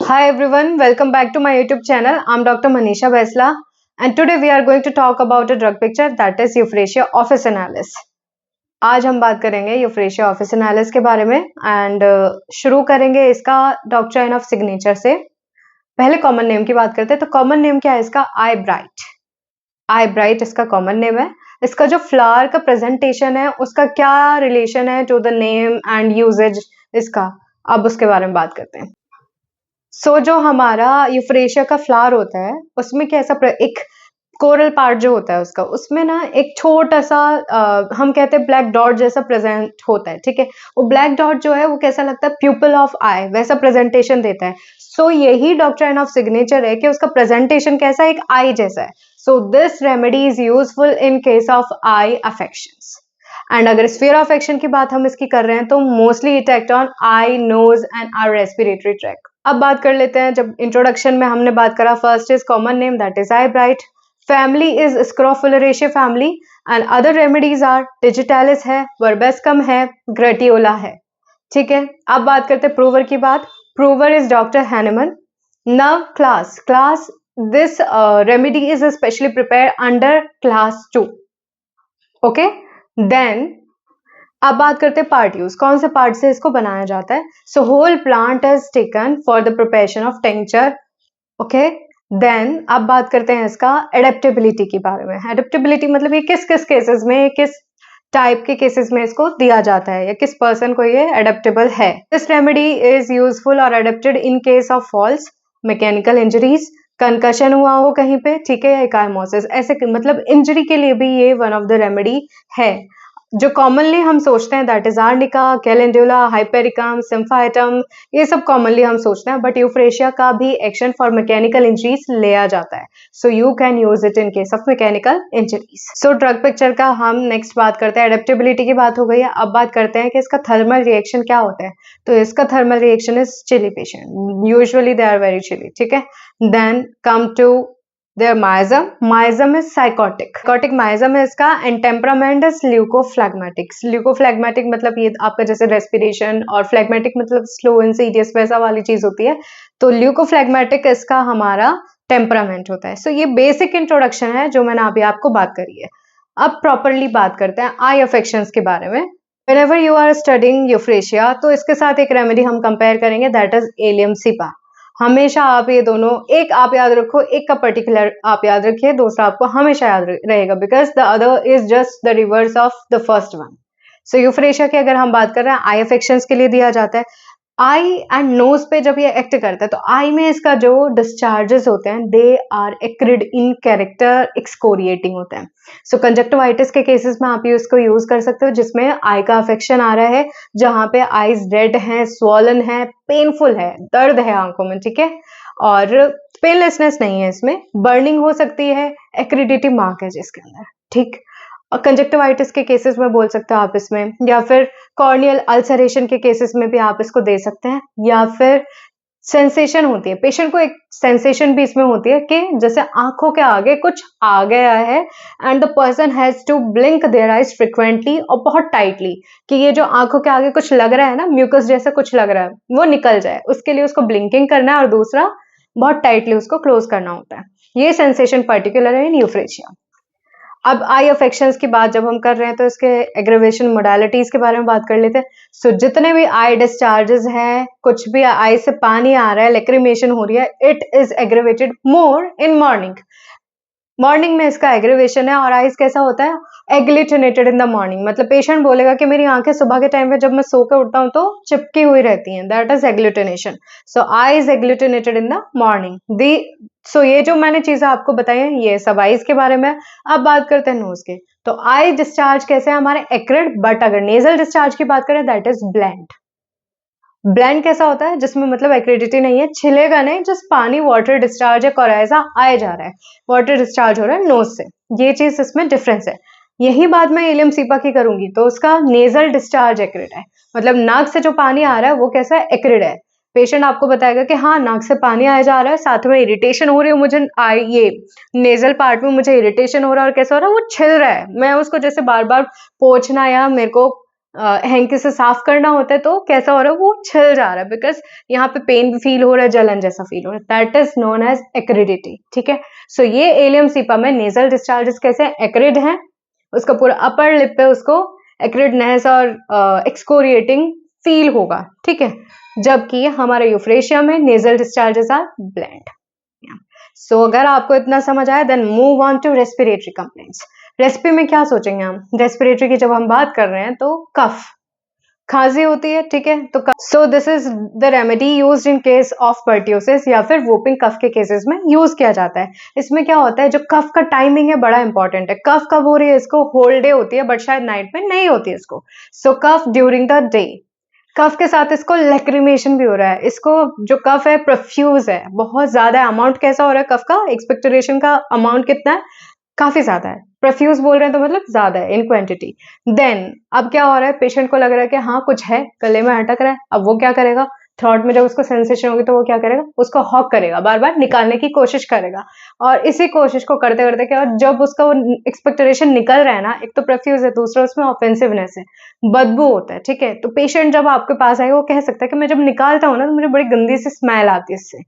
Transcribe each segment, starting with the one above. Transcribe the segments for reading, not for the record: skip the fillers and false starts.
Hi everyone, welcome back to my YouTube channel. I'm Dr. Manisha Vesla and today we are going to talk about a drug picture that is Euphrasia officinalis. आज हम बात करेंगे Euphrasia officinalis के बारे में and शुरू करेंगे इसका डॉक्ट्राइन ऑफ सिग्नेचर से। पहले कॉमन नेम की बात करते हैं। तो कॉमन नेम क्या है इसका? आई ब्राइट। आई ब्राइट इसका कॉमन नेम है। इसका जो फ्लावर का प्रेजेंटेशन है उसका क्या रिलेशन है to the name and usages इसका, अब उसके बारे में बात करते हैं। जो हमारा यूफ्रेशिया का फ्लावर होता है उसमें क्या ऐसा एक कोरल पार्ट जो होता है उसका, उसमें ना एक छोटा सा हम कहते हैं ब्लैक डॉट जैसा प्रेजेंट होता है। ठीक है, वो ब्लैक डॉट जो है वो कैसा लगता है? प्यूपल ऑफ आई वैसा प्रेजेंटेशन देता है। यही डॉक्ट्राइन ऑफ सिग्नेचर है कि उसका प्रेजेंटेशन कैसा है? एक आई जैसा है। This remedy is useful in case of eye affections. And अगर स्फीयर ऑफ एक्शन की बात हम इसकी कर रहे हैं तो mostly it act on eye, nose and our respiratory tract. अब बात कर लेते हैं, जब इंट्रोडक्शन में हमने बात करा, first is common name that is eyebright, family is scrophulariaceae family and other remedies are digitalis है, वर्बेस्कम है, ग्रेटियोला है। ठीक है, अब बात करते हैं प्रूवर की बात। Prover is doctor Hahnemann. Now class this remedy is specially prepared under class 2। Okay, then अब बात करते हैं पार्ट यूज, कौन से पार्ट से इसको बनाया जाता है। Whole plant is taken for the preparation of tincture. Okay, then अब बात करते हैं इसका एडेप्टेबिलिटी के बारे में। एडेप्टेबिलिटी मतलब ये किस किस केसेस में, किस टाइप के केसेस में इसको दिया जाता है या किस पर्सन को ये एडेप्टेबल है। दिस रेमेडी इज यूजफुल और adapted in case of falls, mechanical injuries, concussion हुआ हो कहीं पे, ठीक है, या एकाइमोसिस, ऐसे मतलब इंजरी के लिए भी ये वन ऑफ द रेमेडी है। जो कॉमनली हम सोचते हैं that is arnica, calendula, hypericum, symphytum, ये सब कॉमनली हम सोचते हैं, बट यूफ्रेशिया का भी एक्शन फॉर मैकेनिकल इंजरीज लिया जाता है। You can use it in case of mechanical injuries. Drug picture का हम नेक्स्ट बात करते हैं। एडेप्टेबिलिटी की बात हो गई है, अब बात करते हैं कि इसका थर्मल रिएक्शन क्या होता है। तो इसका thermal reaction is chilly patient, usually they are very chilly. ठीक है, then come to their miasm is psychotic miasm है इसका, and temperament is leucophlegmatic मतलब ये आपका जैसे रेस्पिरेशन, और फ्लैग्मेटिक मतलब स्लो इंसीडियस वैसा वाली चीज होती है। तो ल्यूकोफ्लैग्मेटिक इसका हमारा टेम्परामेंट होता है। ये बेसिक इंट्रोडक्शन है जो मैंने अभी आपको बात करी है। अब प्रॉपरली बात करते हैं आई अफेक्शंस के बारे में। whenever you are studying Euphrasia तो इसके साथ एक रेमेडी हम कंपेयर करेंगे दैट इज एलियम सिपा। हमेशा आप ये दोनों, एक आप याद रखो, एक का पर्टिकुलर आप याद रखिए, दूसरा आपको हमेशा याद रहेगा, because the other is just the reverse of the first one. Euphrasia की अगर हम बात कर रहे हैं, आई अफेक्शंस के लिए दिया जाता है। आई एंड नोज पे जब ये एक्ट करता है तो आई में इसका जो डिस्चार्जेस होते हैं they are acrid in character, excoriating होते हैं। कंजक्टिवाइटिस के केसेस में आप इसको यूज कर सकते हो जिसमें आई का अफेक्शन आ रहा है, जहां पे आईज रेड है, स्वॉलन है, पेनफुल है, दर्द है आंखों में। ठीक है, और पेनलेसनेस नहीं है, इसमें बर्निंग हो सकती है, एक्रिडिटी मार्क है जिसके अंदर। ठीक, कंजक्टिवाइटिस के केसेस में बोल सकते हो आप इसमें, या फिर कॉर्नियल अल्सरेशन के केसेस में भी आप इसको दे सकते हैं, या फिर सेंसेशन होती है, पेशेंट को एक सेंसेशन भी इसमें होती है कि जैसे आंखों के आगे कुछ आ गया है and the person has to blink their eyes frequently और बहुत टाइटली, कि ये जो आंखों के आगे कुछ लग रहा है ना, म्यूकस जैसा कुछ लग रहा है, वो निकल जाए, उसके लिए उसको ब्लिंकिंग करना है और दूसरा बहुत टाइटली उसको क्लोज करना होता है। ये सेंसेशन पर्टिकुलर है इन यूफ्रेशिया। अब आई अफेक्शंस की बात जब हम कर रहे हैं तो इसके एग्रेवेशन मोडालिटीज के बारे में बात कर लेते हैं। जितने भी आई डिस्चार्जेस हैं, कुछ भी आई से पानी आ रहा है, लेक्रिमेशन हो रही है, it is aggravated more in morning में इसका एग्रेवेशन है। और आइज कैसा होता है? एग्लिटिनेटेड इन द मॉर्निंग, मतलब पेशेंट बोलेगा कि मेरी आंखें सुबह के टाइम पे जब मैं सो के उठता हूँ तो चिपकी हुई रहती हैं, that is agglutination. Eye is agglutinated in the morning. ये जो मैंने चीजें आपको बताई हैं ये सब आइज के बारे में। अब बात करते हैं नोज के। तो आई डिस्चार्ज कैसे है हमारे? एक्रिड, बट अगर नेजल डिस्चार्ज की बात करें दैट इज ब्लैंड कैसा होता है? जिसमें मतलब एक्रिडिटी नहीं है, छिलेगा नहीं, जस्ट पानी, वाटर डिस्चार्ज है, कोराइजा आए जा रहा है, वाटर डिस्चार्ज हो रहा है नोज से। ये चीज इसमें डिफरेंस है। यही बात मैं एलियम सिपा की करूंगी तो उसका नेजल डिस्चार्ज एक्रिड है, मतलब नाक से जो पानी आ रहा है वो कैसा है? एक्रिड है। पेशेंट आपको बताएगा कि हाँ नाक से पानी आया जा रहा है, साथ में इरिटेशन हो रही है, मुझे ये नेजल पार्ट में मुझे इरिटेशन हो रहा है, और कैसा हो रहा है? वो छिल रहा है, मैं उसको जैसे बार बार पोंछना या मेरे को हैंकी से साफ करना होता है तो कैसा हो रहा है, वो छिल जा रहा है, बिकॉज यहाँ पे पेन भी फील हो रहा है, जलन जैसा फील हो रहा है, दैट इज नोन एज एक्रिडिटी। ठीक है, सो ये एलियम सीपा में नेजल डिस्चार्जेस कैसे एक्रिड हैं, उसका पूरा अपर लिप पे उसको एक्रिडनेस और एक्सकोरिएटिंग फील होगा। ठीक है, जबकि हमारे यूफ्रेशिया में nasal discharges are bland. So अगर आपको इतना समझ आया, then move on to respiratory complaints. Respi में क्या सोचेंगे हम, रेस्पिरेटरी की जब हम बात कर रहे हैं तो कफ, खांसी होती है। ठीक है, तो so this is the remedy used in case of pertussis या फिर वोपिंग कफ के केसेस में यूज किया जाता है। इसमें क्या होता है, जो कफ का टाइमिंग है बड़ा इंपॉर्टेंट है। कफ कब हो रही है, इसको होल डे होती है, बट शायद नाइट में नहीं होती है इसको। सो कफ ड्यूरिंग द डे, कफ के साथ इसको लैक्रिमेशन भी हो रहा है। इसको जो कफ है प्रोफ्यूज है, बहुत ज्यादा अमाउंट कैसा हो रहा है कफ का, एक्सपेक्टोरेशन का अमाउंट कितना है, काफी ज्यादा है। प्रोफ्यूज बोल रहे हैं तो मतलब ज्यादा है इन क्वांटिटी। देन अब क्या हो रहा है, पेशेंट को लग रहा है कि हाँ कुछ है, गले में अटक रहा है। अब वो क्या करेगा, थ्रॉट में जब उसको सेंसेशन होगी तो वो क्या करेगा, उसको हॉक करेगा, बार बार निकालने की कोशिश करेगा। और इसी कोशिश को करते करते क्या, जब उसका वो एक्सपेक्टोरेशन निकल रहा है ना, एक तो प्रोफ्यूज है, दूसरा उसमें ऑफेंसिवनेस है, बदबू होता है। ठीक है, तो पेशेंट जब आपके पास आएगा वो कह सकता है कि मैं जब निकालता हूँ ना तो मुझे बड़ी गंदी सी स्मेल आती है इससे,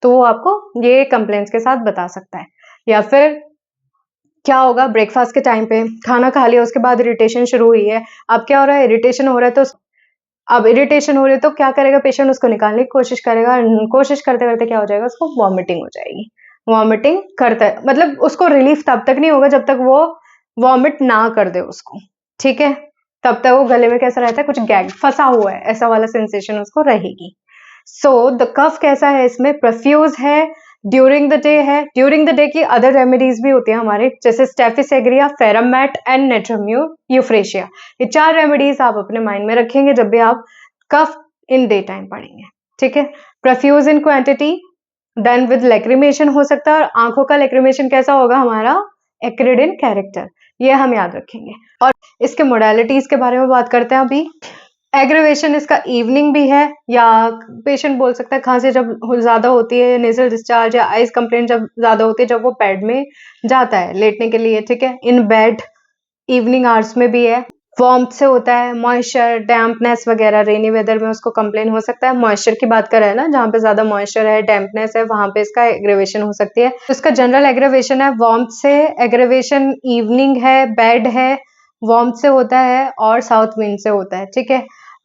तो वो आपको ये कंप्लेंट्स के साथ बता सकता है। या फिर क्या होगा, ब्रेकफास्ट के टाइम पे खाना खा लिया, उसके बाद इरिटेशन शुरू हुई है। अब क्या हो रहा है, इरिटेशन हो रहा है, तो अब इरिटेशन हो रही है तो क्या करेगा पेशेंट, उसको निकालने की कोशिश करेगा। कोशिश करते करते क्या हो जाएगा, उसको वॉमिटिंग हो जाएगी। वॉमिटिंग करता है मतलब उसको रिलीफ तब तक नहीं होगा जब तक वो वॉमिट ना कर दे उसको। ठीक है, तब तक वो गले में कैसा रहता है, कुछ गैग फंसा हुआ है, ऐसा वाला सेंसेशन उसको रहेगी। सो द कफ कैसा है, इसमें प्रोफ्यूज है, ड्यूरिंग द डे है। ड्यूरिंग द डे की अदर रेमेडीज भी होती है हमारे, जैसे स्टेफिस एग्रिया, फेरमैट एंड नेट्रोम्यू यूफ्रेशिया। ये 4 रेमेडीज आप अपने माइंड में रखेंगे जब भी आप कफ इन डे टाइम पढ़ेंगे। ठीक है, profuse in quantity, then with lacrimation हो सकता है, और आंखों का लैक्रिमेशन कैसा होगा हमारा, एक्रिड इन कैरेक्टर, ये हम याद रखेंगे। और इसके मोडालिटीज के बारे में बात करते हैं अभी। एग्रेवेशन इसका इवनिंग भी है, या पेशेंट बोल सकता है खांसी जब ज्यादा होती है, नेजल डिस्चार्ज या आइज कंप्लेंट जब ज्यादा होती है, जब वो बेड में जाता है लेटने के लिए। ठीक है, इन बेड इवनिंग आवर्स में भी है। वार्मथ से होता है, मॉइस्चर, डैम्पनेस वगैरह, रेनी वेदर में उसको कंप्लेन हो सकता है। मॉइस्चर की बात कर रहे हैं ना, जहाँ पे ज्यादा मॉइस्चर है, डैम्पनेस है, वहां पे इसका एग्रेवेशन हो सकती है। तो इसका जनरल एग्रेवेशन है वार्मथ से, एग्रेवेशन इवनिंग है, बेड है, वार्मथ से होता है और साउथ विंड से होता है। ठीक है,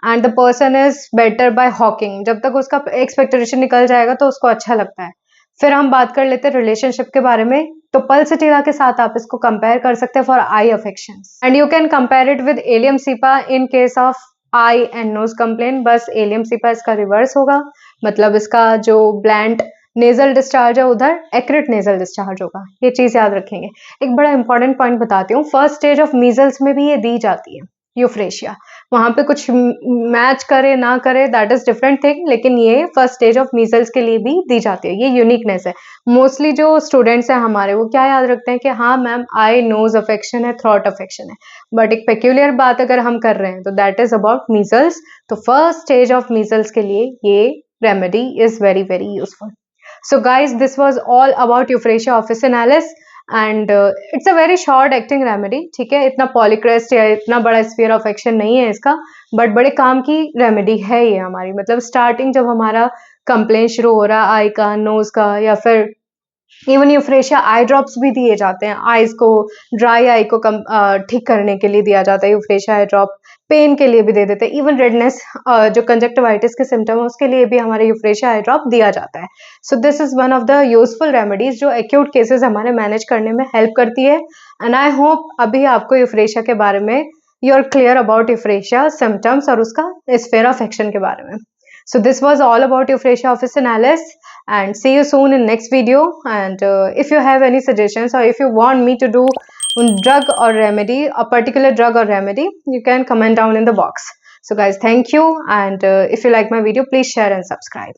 and the person is better by hawking, जब तक उसका एक्सपेक्टेशन निकल जाएगा तो उसको अच्छा लगता है। फिर हम बात कर लेते हैं रिलेशनशिप के बारे में, तो पल्सटीरा के साथ आप इसको कंपेयर कर सकते हैं for eye affections, and you can compare it with allium cepa in case of eye and nose complain. बस एलियम सीपा इसका रिवर्स होगा, मतलब इसका जो ब्लैंड नेजल डिस्चार्ज है उधर एक्रिड नेजल डिस्चार्ज होगा, ये चीज याद रखेंगे। एक बड़ा इंपॉर्टेंट पॉइंट बताती हूँ, फर्स्ट स्टेज ऑफ मीजल्स में भी ये दी जाती है यूफ्रेशिया, वहां पे कुछ मैच करे ना करे दैट इज डिफरेंट थिंग, लेकिन ये फर्स्ट स्टेज ऑफ मीजल्स के लिए भी दी जाती है। ये यूनिकनेस है। मोस्टली जो स्टूडेंट्स हैं हमारे वो क्या याद रखते हैं कि हाँ मैम आई नोज अफेक्शन है, थ्रॉट अफेक्शन है, बट एक पेक्यूलियर बात अगर हम कर रहे हैं तो दैट इज अबाउट मीजल्स। तो फर्स्ट स्टेज ऑफ मीजल्स के लिए ये remedy is very very useful. So guys, this was all about Euphrasia officinalis and it's a very short acting remedy. ठीक है, इतना पॉलीक्रेस्ट या इतना बड़ा स्फीयर ऑफ एक्शन नहीं है इसका, बट बड़े काम की रेमेडी है ये हमारी। मतलब स्टार्टिंग जब हमारा कंप्लेन शुरू हो रहा है आई का, नोज का, या फिर इवन यूफ्रेशिया आई ड्रॉप्स भी दिए जाते हैं, आईज को, ड्राई आई को ठीक करने के लिए दिया जाता है यूफ्रेशिया आई ड्रॉप, पेन के लिए भी दे देते हैं, इवन रेडनेस जो कंजक्टिवाइटिस के सिम्टम है उसके लिए भी हमारे यूफ्रेशिया आई ड्रॉप दिया जाता है। So this is one of the useful remedies जो एक्यूट केसेस हमारे मैनेज करने में हेल्प करती है। एंड आई होप अभी आपको यूफ्रेशिया के बारे में you are clear about euphrasia symptoms और उसका स्फीयर ऑफ एक्शन के बारे में। So this was all about Euphrasia officinalis, and see you soon in next video. And if you have any suggestions or if you want me to do drug or remedy, a particular drug or remedy, you can comment down in the box. So guys, thank you, and if you like my video, please share and subscribe.